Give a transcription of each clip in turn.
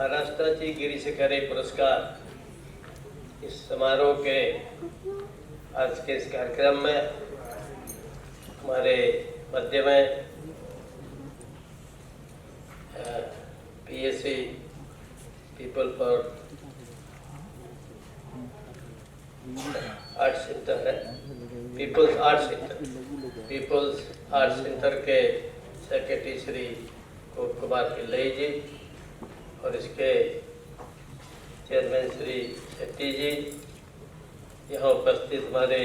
महाराष्ट्राची गिरीशिखरे पुरस्कार इस समारोह के आज के इस कार्यक्रम में हमारे मध्य में PSC people for art centre है, पीपल्स आर्ट सेंटर के सेक्रेटरी श्री कोट कुमार पिल्लई जी और इसके चेयरमैन श्री शेट्टी जी, यहाँ उपस्थित हमारे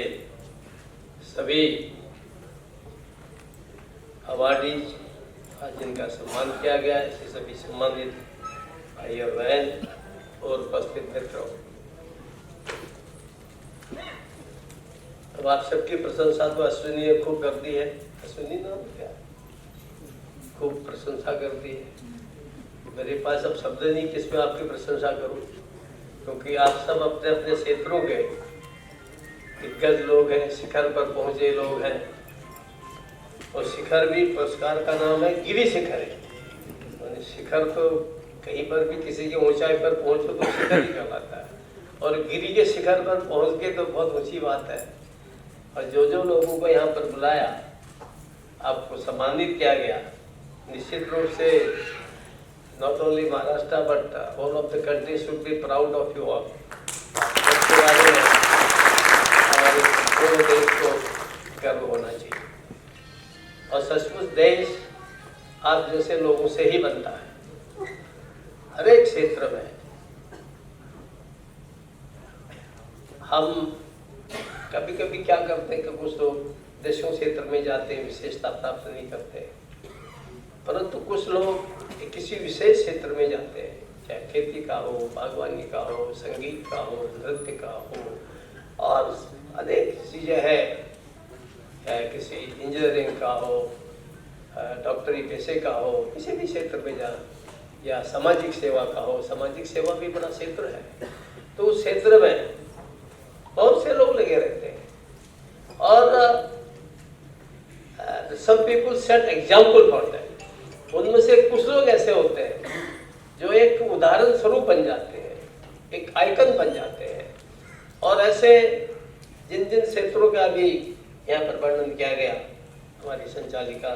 सभी अवार्डीज आज जिनका सम्मान किया गया, ऐसे सभी सम्मानित भाई और बहन और उपस्थित मित्रों, अब आप सबकी प्रशंसा तो अश्विनी ने खूब कर दी है। अश्विनी नाम क्या, खूब प्रशंसा करती है। मेरे पास अब शब्द नहीं किस में आपकी प्रशंसा करूं, क्योंकि आप सब अपने अपने क्षेत्रों के दिग्गज लोग हैं, शिखर पर पहुंचे लोग हैं। और शिखर भी पुरस्कार का नाम है गिरी शिखर है। शिखर तो कहीं पर भी किसी की ऊंचाई पर पहुंचो तो शिखर ही कहलाता है, और गिरी के शिखर पर पहुंच के तो बहुत ऊंची बात है। और जो लोगों को यहाँ पर बुलाया, आपको सम्मानित किया गया, निश्चित रूप से not only Maharashtra but all of the country should be proud of you all. हमारे पूरे देश को गर्व होना चाहिए, और सचमुच देश आप जैसे लोगों से ही बनता है। हर एक क्षेत्र में हम कभी कभी क्या करते हैं कि कुछ लोग देशों क्षेत्र में जाते हैं, विशेषता प्राप्त नहीं करते, परंतु कुछ लोग किसी विशेष क्षेत्र में जाते हैं, चाहे खेती का हो, बागवानी का हो, संगीत का हो, नृत्य का हो, और अनेक चीजें हैं, किसी इंजीनियरिंग का हो, डॉक्टरी पेशे का हो, किसी भी क्षेत्र में जाए, या सामाजिक सेवा का हो। सामाजिक सेवा भी बड़ा क्षेत्र है, तो उस क्षेत्र में बहुत से लोग लगे रहते हैं, और some people set example for that। उनमें से कुछ लोग ऐसे होते हैं जो एक उदाहरण स्वरूप बन जाते हैं, एक आइकन बन जाते हैं। और ऐसे जिन जिन क्षेत्रों का भी यहाँ पर वर्णन किया गया, हमारी संचालिका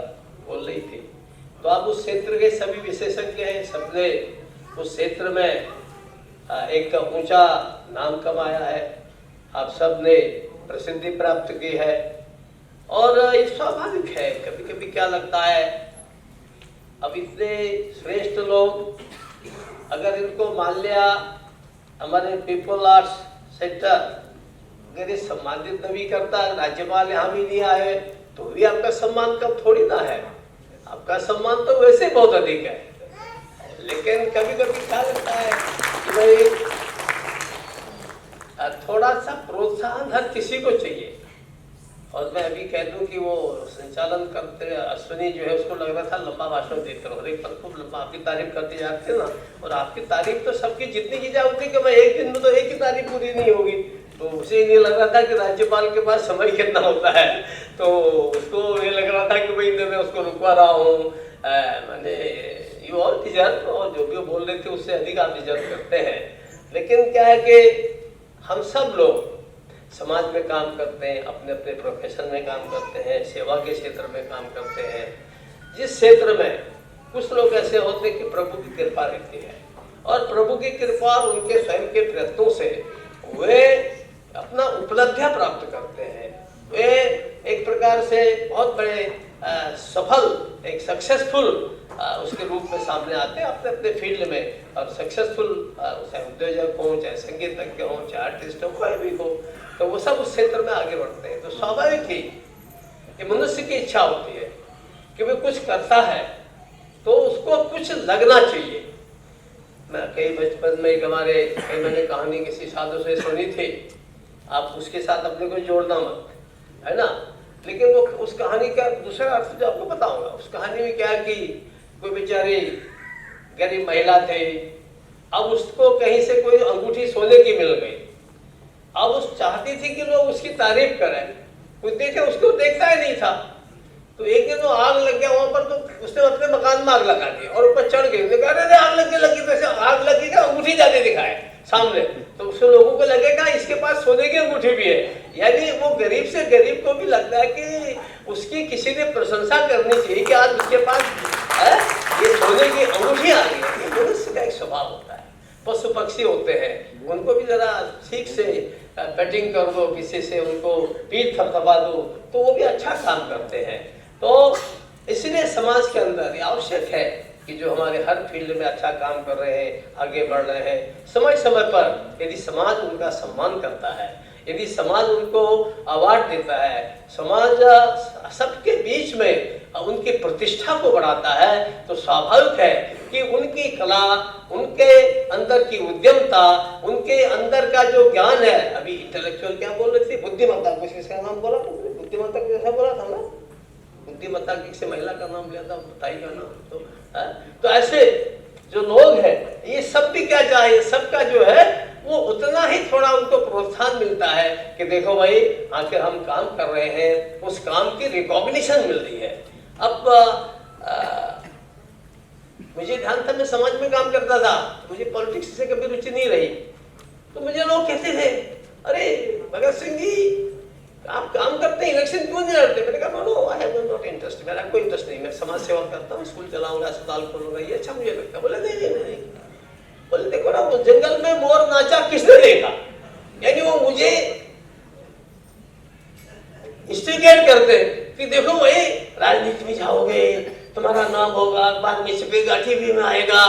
बोल रही थी, तो आप उस क्षेत्र के सभी विशेषज्ञ हैं, सबने उस क्षेत्र में एक ऊंचा नाम कमाया है, आप सब ने प्रसिद्धि प्राप्त की है। और ये स्वाभाविक है, कभी कभी क्या लगता है, अब इतने श्रेष्ठ लोग अगर इनको मान लिया हमारे पीपल आर्ट्स सेंटर अगर ये सम्मानित नहीं करता, राज्यपाल यहाँ भी नहीं आए, तो भी आपका सम्मान कम थोड़ी ना है, आपका सम्मान तो वैसे बहुत अधिक है। लेकिन कभी कभी क्या लगता है कि भाई थोड़ा सा प्रोत्साहन हर किसी को चाहिए। और मैं अभी कह दूं कि वो संचालन करते अश्विनी जो है, उसको लग रहा था लंबा भाषण देते रहो, एक पर खूब लंबा आपकी तारीफ करते जाते ना, और आपकी तारीफ तो सबकी जितनी की जाए उतनी, कि मैं एक दिन में तो एक ही तारीफ पूरी नहीं होगी। तो उसे नहीं लग रहा था कि राज्यपाल के पास समय कितना होता है, तो उसको ये लग रहा था कि भाई मैं उसको रुकवा रहा हूँ। मैंने यू ऑल डिजर्व, और जो भी वो बोल रहे थे उससे अधिक आप डिजर्व करते हैं। लेकिन क्या है कि हम सब लोग समाज में काम करते हैं, अपने अपने प्रोफेशन में काम करते हैं, सेवा के क्षेत्र में काम करते हैं। जिस क्षेत्र में कुछ लोग ऐसे होते हैं कि प्रभु की कृपा रहती है, और प्रभु की कृपा और उनके स्वयं के प्रयत्नों से वे अपना उपलब्धियां प्राप्त करते हैं। वे एक प्रकार से बहुत बड़े सफल, एक सक्सेसफुल उसके रूप में सामने आते हैं अपने अपने फील्ड में। और सक्सेसफुल चाहे उद्योजक हो, चाहे संगीतज्ञ हो, चाहे आर्टिस्ट हो, कोई भी हो, तो वो सब उस क्षेत्र में आगे बढ़ते हैं। तो स्वाभाविक ही कि मनुष्य की इच्छा होती है कि वो कुछ करता है तो उसको कुछ लगना चाहिए। मैं कई बचपन में एक हमारे कई मैंने कहानी किसी साधु से सुनी थी, आप उसके साथ अपने को जोड़ना मत, है ना, लेकिन वो उस कहानी का दूसरा अर्थ जो आपको बताऊंगा। उस कहानी में क्या कि कोई बेचारी गरीब महिला थे, अब उसको कहीं से कोई अंगूठी सोने की मिल गई। अब उस चाहती थी कि लोग उसकी तारीफ करें, कोई देखे, उसको देखता ही नहीं था। तो एक दिन तो आग लग गया वहां पर, तो उसने अपने मकान में आग लगा दी और ऊपर चढ़ गई। उसने कहा अरे आग लगी तो आग लगी क्या, अंगूठी जाके दिखाए सामने, तो उससे लोगों को लगेगा इसके पास सोने की अंगूठी भी है। यानी वो गरीब से गरीब को भी लगता है कि उसकी किसी ने प्रशंसा करनी चाहिए कि आज उसके पास है ये सोने की अंगूठी आ गई है। ये मनुष्य का एक स्वभाव होता है। पशु पक्षी होते हैं, उनको भी जरा ठीक से पेटिंग कर दो, किसी से उनको पीठ थपथपा दो तो वो भी अच्छा काम करते हैं। तो इसलिए समाज के अंदर ये आवश्यक है कि जो हमारे हर फील्ड में अच्छा काम कर रहे हैं, आगे बढ़ रहे हैं, समय समय पर यदि समाज उनका सम्मान करता है, यदि समाज उनको अवार्ड देता है, समाज सबके बीच में उनकी प्रतिष्ठा को बढ़ाता है, तो स्वाभाविक है कि उनकी कला, उनके अंदर की उद्यमता, उनके अंदर का जो ज्ञान है, अभी इंटेलेक्चुअल क्या बोल रही थी, बुद्धिमत्ता, कुछ इसका नाम बोला था, बुद्धिमत्ता को जैसा बोला था ना, बुद्धिमत्ता किसी महिला का नाम लिया था, बताइएगा ना। तो ऐसे जो लोग हैं, ये सब भी क्या चाहिए, सबका जो है वो उतना ही थोड़ा उनको प्रोत्साहन मिलता है कि देखो भाई आखिर हम काम कर रहे हैं, उस काम की रिकॉग्निशन मिल रही है। अब मुझे ध्यान था, मैं समाज में काम करता था, मुझे पॉलिटिक्स से कभी रुचि नहीं रही, तो मुझे लोग कहते थे अरे भगत सिंह जी आप काम करते हैं, इलेक्शन क्यों नहीं लड़ते? मैंने कहा no I have not interest, मेरा कोई इंटरेस्ट नहीं, मैं समाज सेवा करता हूँ, स्कूल चलाऊंगा, अस्पताल खोलूंगा, ये अच्छा मुझे लगता है। बोले नहीं, बोले देखो ना वो जंगल में मोर नाचा किसने देखा, यानी वो मुझे इंस्टिगेट करते कि देखो भाई राजनीति में जाओगे, तुम्हारा नाम होगा, अखबार में छपेगा, टीवी में आएगा।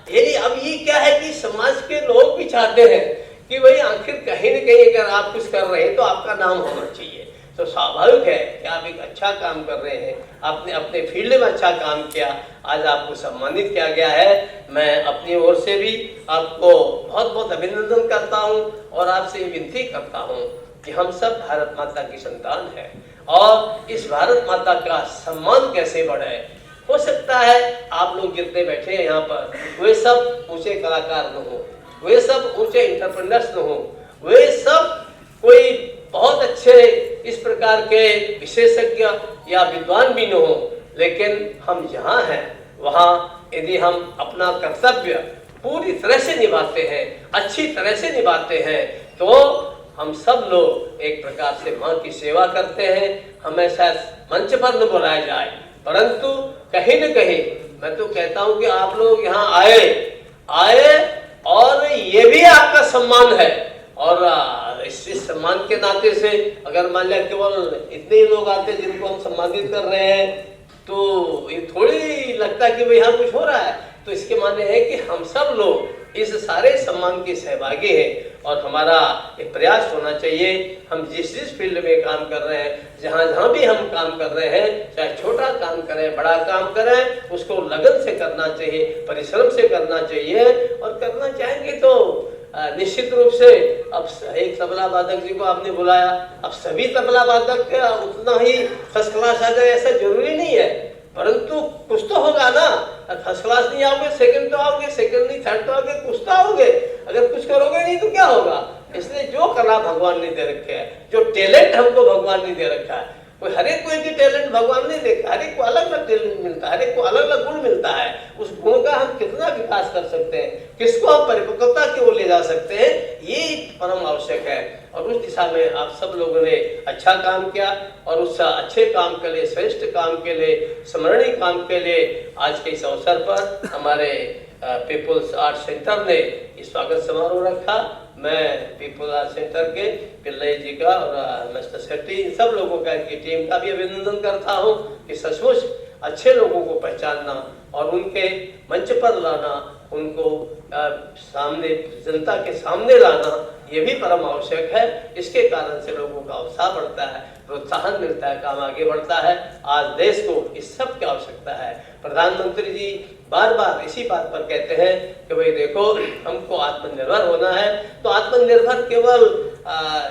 यानी अब ये क्या है कि समाज के लोग भी चाहते हैं कि भाई आखिर कहीं न कहीं अगर आप कुछ कर रहे हैं तो आपका नाम होना चाहिए। तो स्वाभाविक है कि आप एक अच्छा काम कर रहे हैं, आपने अपने फील्ड में अच्छा काम किया, आज आपको सम्मानित किया गया है। मैं अपनी ओर से भी आपको बहुत बहुत अभिनंदन करता हूं और आपसे विनती करता हूं कि हम सब भारत माता की संतान हैं और इस भारत माता का सम्मान कैसे बढ़े। हो सकता है आप लोग जितने बैठे हैं यहाँ पर वे सब ऊंचे कलाकार न हो, वे सब ऊंचे इंटरप्रेन्योर्स न हो, वे सब कोई बहुत अच्छे इस प्रकार के विशेषज्ञ या विद्वान भी न हो, लेकिन हम जहाँ हैं वहाँ यदि हम अपना कर्तव्य पूरी तरह से निभाते हैं, अच्छी तरह से निभाते हैं, तो हम सब लोग एक प्रकार से माँ की सेवा करते हैं। हमें शायद मंच पर न बुलाया जाए, परंतु कहीं न कहीं मैं तो कहता हूँ कि आप लोग यहाँ आए और ये भी आपका सम्मान है। और इस सम्मान के नाते से अगर मान लिया केवल इतने ही लोग आते जिनको हम सम्मानित कर रहे हैं, तो ये थोड़ी लगता कि भाई यहाँ कुछ हो रहा है। तो इसके माने है कि हम सब लोग इस सारे सम्मान के सहभागी हैं और हमारा एक प्रयास होना चाहिए। हम जिस फील्ड में काम कर रहे हैं, जहाँ भी हम काम कर रहे हैं, चाहे छोटा काम करें, बड़ा काम करें, उसको लगन से करना चाहिए, परिश्रम से करना चाहिए। और करना चाहेंगे तो निश्चित रूप से अब एक तबला वादक जी को आपने बुलाया, अब सभी तबला वादक उतना ही फर्स्ट क्लास आ जाए ऐसा जरूरी नहीं है, परंतु कुछ तो होगा ना। फर्स्ट क्लास नहीं आओगे, सेकंड तो आओगे, सेकंड नहीं थर्ड तो आओगे, कुछ तो आओगे। अगर कुछ करोगे नहीं तो क्या होगा? इसलिए जो कला भगवान ने दे रखे है, जो टैलेंट हमको भगवान ने दे रखा है, कोई हर एक कोई भी टैलेंट भगवान नहीं देखा, हर एक को अलग अलग टैलेंट मिलता है, हर एक को अलग अलग गुण मिलता है। उस गुण का हम कितना विकास कर सकते हैं, किसको हम परिपक्वता की ओर ले जा सकते हैं, ये परम आवश्यक है। और उस दिशा में आप सब लोगों ने अच्छा काम किया और उस अच्छे काम के लिए, श्रेष्ठ काम के लिए, स्मरणीय काम के लिए आज के इस अवसर पर हमारे पीपुल्स आर्ट सेंटर ने स्वागत समारोह रखा। मैं पीपुल्स आर्ट सेंटर के पिल्लई जी का और मिस्टर शेट्टी, सब लोगों का, इनकी टीम का भी अभिनंदन करता हूँ कि सचमुच अच्छे लोगों को पहचानना और उनके मंच पर लाना, उनको सामने, जनता के सामने लाना, ये भी परम आवश्यक है। इसके कारण से लोगों का उत्साह बढ़ता है, प्रोत्साहन मिलता है, काम आगे बढ़ता है। आज देश को इस सब की आवश्यकता है। प्रधानमंत्री जी बार बार इसी बात पर कहते हैं कि भाई देखो हमको आत्मनिर्भर होना है। तो आत्मनिर्भर केवल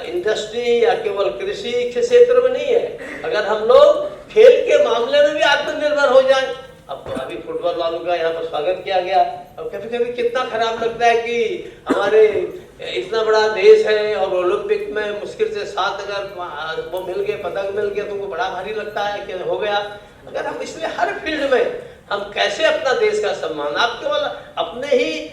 इंडस्ट्री या केवल कृषि के क्षेत्र में नहीं है, अगर हम लोग खेल के मामले में भी आत्मनिर्भर हो जाए। अब तो अभी फुटबॉल वालों का यहाँ पर स्वागत किया गया। अब कभी कभी कितना खराब लगता है कि हमारे इतना बड़ा देश है और ओलंपिक में मुश्किल से 7 अगर वो मिल गए, पदक मिल गया, तुमको बड़ा भारी लगता है कि हो गया। अगर हम इसलिए हर फील्ड में हम कैसे अपना देश का सम्मान, आप केवल अपने ही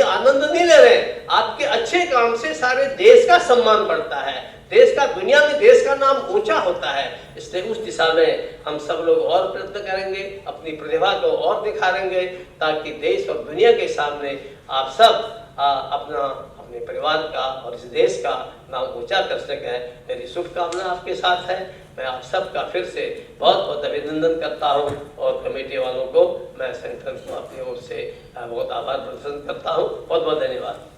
आनंद नहीं ले रहे, आपके अच्छे काम से सारे देश का सम्मान बढ़ता है, देश का, दुनिया में देश का नाम ऊंचा होता है। इसलिए उस दिशा में हम सब लोग और प्रयत्न करेंगे, अपनी प्रतिभा को और दिखाएंगे, ताकि देश और दुनिया के सामने आप सब अपने परिवार का और इस देश का नाम ऊंचा कर सकें। मेरी शुभकामना आपके साथ है। मैं आप सबका फिर से बहुत बहुत अभिनंदन करता हूं और कमेटी वालों को, मैं संगठन को अपनी ओर से बहुत आभार प्रदर्शन करता हूं। बहुत बहुत धन्यवाद।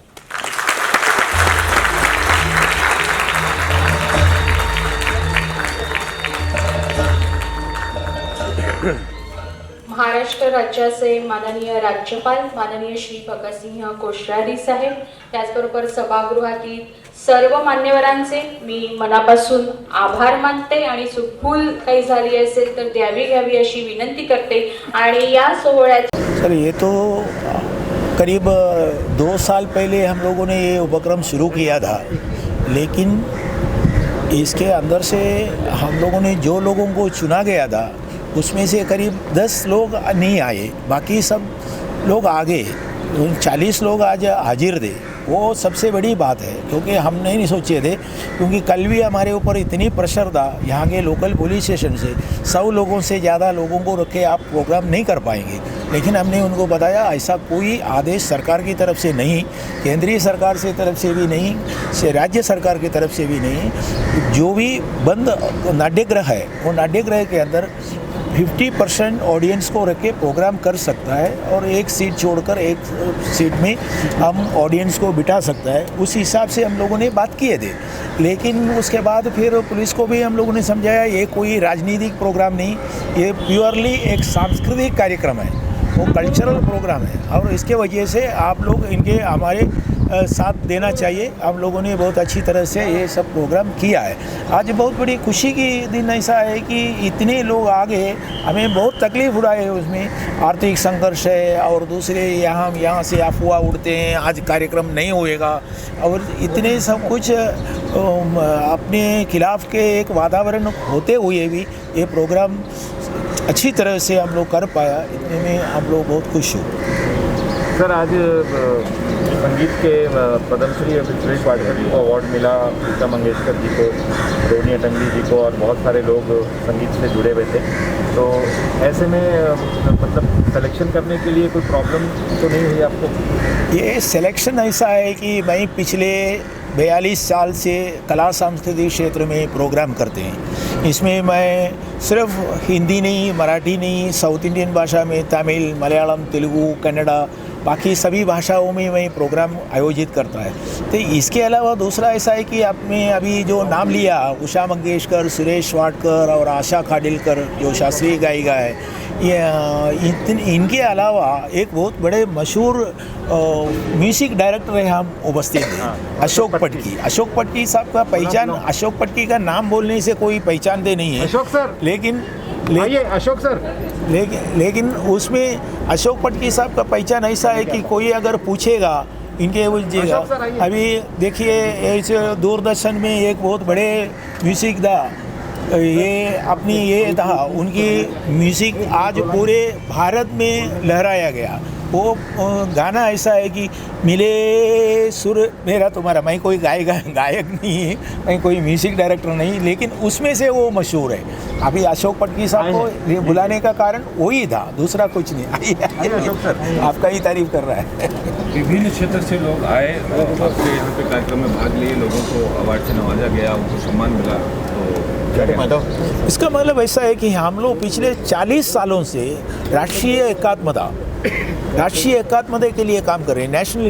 महाराष्ट्र राज्याचे माननीय राज्यपाल माननीय श्री भगतसिंह कोश्यारी साहेब, त्याचबरोबर सभागृहातील सर्व मान्यवरांचे मी मनापासून आभार मानते आणि चूकभूल काही झाली असेल तर घ्यावी अशी विनंती करते। आणि या सोहळ्यात सर, ये तो करीब 2 साल पहले हम लोगों ने ये उपक्रम शुरू किया था, लेकिन इसके अंदर से हम लोगों ने जो लोगों को चुना गया था उसमें से करीब 10 लोग नहीं आए, बाकी सब लोग आ गए। 40 लोग आज हाजिर थे। वो सबसे बड़ी बात है, क्योंकि हम नहीं सोचे थे, क्योंकि कल भी हमारे ऊपर इतनी प्रेशर था यहाँ के लोकल पुलिस स्टेशन से, 100 लोगों से ज़्यादा लोगों को रख के आप प्रोग्राम नहीं कर पाएंगे। लेकिन हमने उनको बताया ऐसा कोई आदेश सरकार की तरफ से नहीं, केंद्रीय सरकार से तरफ से भी नहीं, राज्य सरकार की तरफ से भी नहीं। जो भी बंद नाट्यगृह है वो नाट्यगृह के अंदर 50% ऑडियंस को रख के प्रोग्राम कर सकता है और एक सीट छोड़कर एक सीट में हम ऑडियंस को बिठा सकता है। उस हिसाब से हम लोगों ने बात किए थे। लेकिन उसके बाद फिर पुलिस को भी हम लोगों ने समझाया ये कोई राजनीतिक प्रोग्राम नहीं, ये प्योरली एक सांस्कृतिक कार्यक्रम है, वो कल्चरल प्रोग्राम है और इसके वजह से आप लोग इनके हमारे साथ देना चाहिए। हम लोगों ने बहुत अच्छी तरह से ये सब प्रोग्राम किया है। आज बहुत बड़ी खुशी की दिन ऐसा है कि इतने लोग आ गए। हमें बहुत तकलीफ उड़ा है, उसमें आर्थिक संघर्ष है और दूसरे यहाँ से अफवाह उड़ते हैं आज कार्यक्रम नहीं होएगा और इतने सब कुछ अपने खिलाफ के एक वातावरण होते हुए भी ये प्रोग्राम अच्छी तरह से हम लोग कर पाया, इतने में हम लोग बहुत खुश हो। सर, आज संगीत के पद्मश्री सुरेश वाडकर जी को अवार्ड मिला, लता मंगेशकर जी को, रोनी अटंगडी जी को और बहुत सारे लोग संगीत से जुड़े हुए थे। तो ऐसे में मतलब सिलेक्शन करने के लिए कोई प्रॉब्लम तो नहीं हुई आपको? ये सिलेक्शन ऐसा है कि मैं पिछले 42 साल से कला सांस्कृतिक क्षेत्र में प्रोग्राम करते हैं। इसमें मैं सिर्फ हिंदी नहीं, मराठी नहीं, साउथ इंडियन भाषा में तमिल, मलयालम, तेलुगु, कन्नड़ा, बाकी सभी भाषाओं में मैं प्रोग्राम आयोजित करता है। तो इसके अलावा दूसरा ऐसा है कि आपने अभी जो नाम लिया, उषा मंगेशकर, सुरेश वाडकर और आशा खाडिलकर जो शास्त्रीय गायिका है, ये इनके अलावा एक बहुत बड़े मशहूर म्यूज़िक डायरेक्टर है हम उपस्थित हैं, अशोक पटकी। अशोक पटकी साहब का पहचान, अशोक पटकी का नाम बोलने से कोई पहचानते नहीं है अशोक सर, अशोक सर, लेकिन उसमें अशोक पटकी साहब का पहचान ऐसा है कि कोई अगर पूछेगा इनके पूछिएगा। अभी देखिए ऐसे दूरदर्शन में एक बहुत बड़े म्यूज़िक था, ये अपनी ये था, उनकी म्यूज़िक आज पूरे भारत में लहराया गया। वो गाना ऐसा है कि मिले सुर मेरा तुम्हारा। मैं कोई गायक नहीं है, मैं कोई म्यूज़िक डायरेक्टर नहीं, लेकिन उसमें से वो मशहूर है। अभी अशोक पटकी साहब को बुलाने का कारण वही था, दूसरा कुछ नहीं। आपका ही तारीफ कर रहा है। विभिन्न क्षेत्र से लोग आए और आपके यहाँ पे कार्यक्रम में भाग लिए, लोगों को अवार्ड से नवाजा गया, उनको सम्मान मिला। तो इसका मतलब ऐसा है कि हम लोग पिछले 40 सालों से राष्ट्रीय एकात्मता के लिए काम कर रहे हैं। नेशनल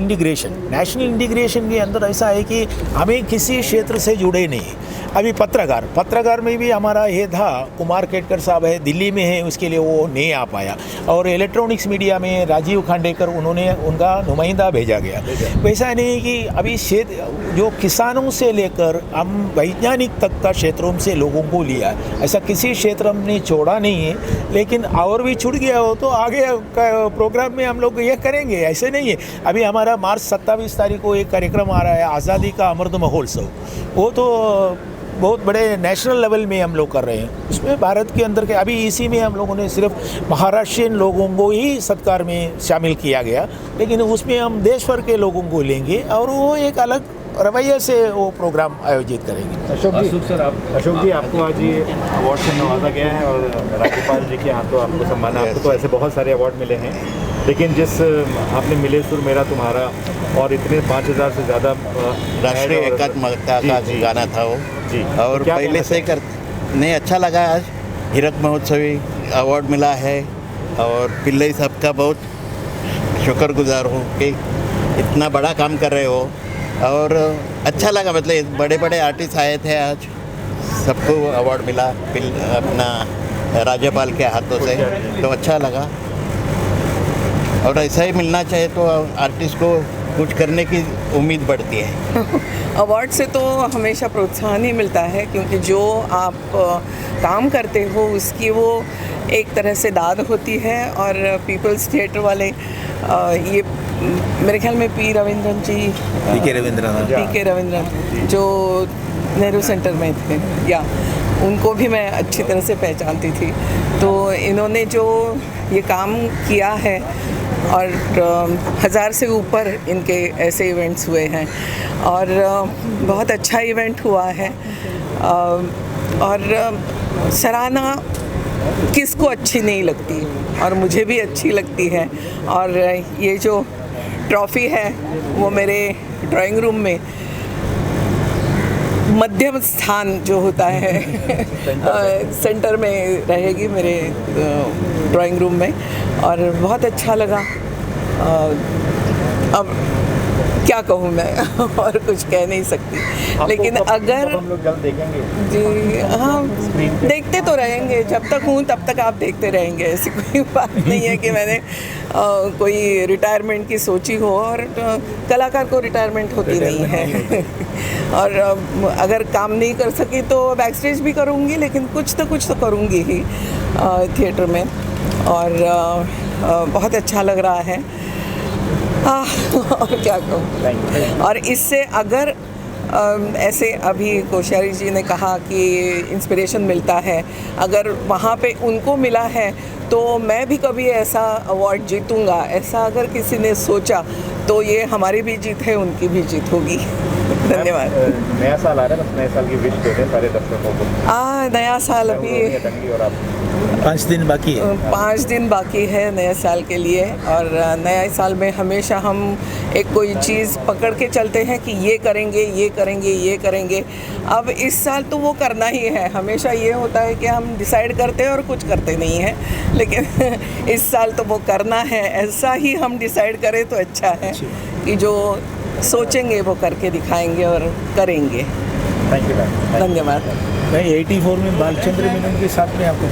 इंटीग्रेशन के अंदर ऐसा है कि हमें किसी क्षेत्र से जुड़े नहीं, अभी पत्रकार में भी हमारा ये था, कुमार केटकर साहब है, दिल्ली में है, उसके लिए वो नहीं आ पाया। और इलेक्ट्रॉनिक्स मीडिया में राजीव खांडेकर, उनका नुमाइंदा भेजा गया। वैसा नहीं कि अभी जो किसानों से लेकर हम वैज्ञानिक तक का क्षेत्रों से लोगों को लिया है, ऐसा किसी क्षेत्र हमने छोड़ा नहीं है। लेकिन और भी छूट गया हो तो आगे का प्रोग्राम में हम लोग ये करेंगे, ऐसे नहीं है। अभी हमारा मार्च 27 तारीख को एक कार्यक्रम आ रहा है, आज़ादी का अमृत महोत्सव। वो तो बहुत बड़े नेशनल लेवल में हम लोग कर रहे हैं। उसमें भारत के अंदर के अभी इसी में हम लोगों ने सिर्फ महाराष्ट्रियन लोगों को ही सत्कार में शामिल किया गया, लेकिन उसमें हम देश भर के लोगों को लेंगे और वो एक अलग रवैये से वो प्रोग्राम आयोजित करेंगे। अशोक जी, आपको आज ये अवार्ड से नवाजा गया है और राज्यपाल जी के हाथों आपको सम्मान है। आपको तो ऐसे बहुत सारे अवार्ड मिले हैं, लेकिन जिस आपने मिले सुर मेरा तुम्हारा और इतने 5000 से ज़्यादा राष्ट्रीय एकात्मकता का गाना था वो जी, और पहले से नहीं अच्छा लगा। आज हीरक महोत्सवी अवार्ड मिला है और पिल्लई साहब का बहुत शुक्रगुजार हूँ कि इतना बड़ा काम कर रहे हो और अच्छा लगा। मतलब बड़े बड़े आर्टिस्ट आए थे आज, सबको अवार्ड मिला अपना राज्यपाल के हाथों से, तो अच्छा लगा। और ऐसा ही मिलना चाहिए तो आर्टिस्ट को कुछ करने की उम्मीद बढ़ती है। अवार्ड से तो हमेशा प्रोत्साहन ही मिलता है, क्योंकि जो आप काम करते हो उसकी वो एक तरह से दाद होती है। और पीपल्स थिएटर वाले ये मेरे ख्याल में पी के रविंद्रन जो नेहरू सेंटर में थे, या उनको भी मैं अच्छी तरह से पहचानती थी। तो इन्होंने जो ये काम किया है और 1000 से ऊपर इनके ऐसे इवेंट्स हुए हैं और बहुत अच्छा इवेंट हुआ है। और सराहना किसको अच्छी नहीं लगती, और मुझे भी अच्छी लगती है। और ये जो ट्रॉफ़ी है वो मेरे ड्राइंग रूम में मध्यम स्थान जो होता है सेंटर में रहेगी मेरे ड्राइंग रूम में, और बहुत अच्छा लगा। अब क्या कहूँ मैं और कुछ कह नहीं सकती, लेकिन अगर हम लोग जल्द देखेंगे जी हाँ, देखते तो रहेंगे, जब तक हूँ तब तक आप देखते रहेंगे। ऐसी कोई बात नहीं है कि मैंने कोई रिटायरमेंट की सोची हो, और कलाकार को रिटायरमेंट होती नहीं है। और अगर काम नहीं कर सकी तो बैक स्टेज भी करूँगी, लेकिन कुछ तो करूँगी ही थिएटर में। और बहुत अच्छा लग रहा है और क्या कहूँ। और इससे अगर ऐसे अभी कोश्यारी जी ने कहा कि इंस्पिरेशन मिलता है, अगर वहाँ पे उनको मिला है तो मैं भी कभी ऐसा अवार्ड जीतूँगा, ऐसा अगर किसी ने सोचा तो ये हमारी भी जीत है, उनकी भी जीत होगी। धन्यवाद। नया साल आ रहा है, बस नए साल की विश देते सारे दर्शकों को। नया साल अभी 5 दिन बाकी है। 5 दिन बाकी है नए साल के लिए। और नए साल में हमेशा हम एक कोई चीज़ पकड़ के चलते हैं कि ये करेंगे, ये करेंगे, ये करेंगे। अब इस साल तो वो करना ही है। हमेशा ये होता है कि हम डिसाइड करते हैं और कुछ करते नहीं हैं, लेकिन इस साल तो वो करना है। ऐसा ही हम डिसाइड करें तो अच्छा है कि जो सोचेंगे वो करके दिखाएंगे और करेंगे। Thank you. धन्यवाद। मैं 84 में बालचंद्र मेनन के साथ में आपको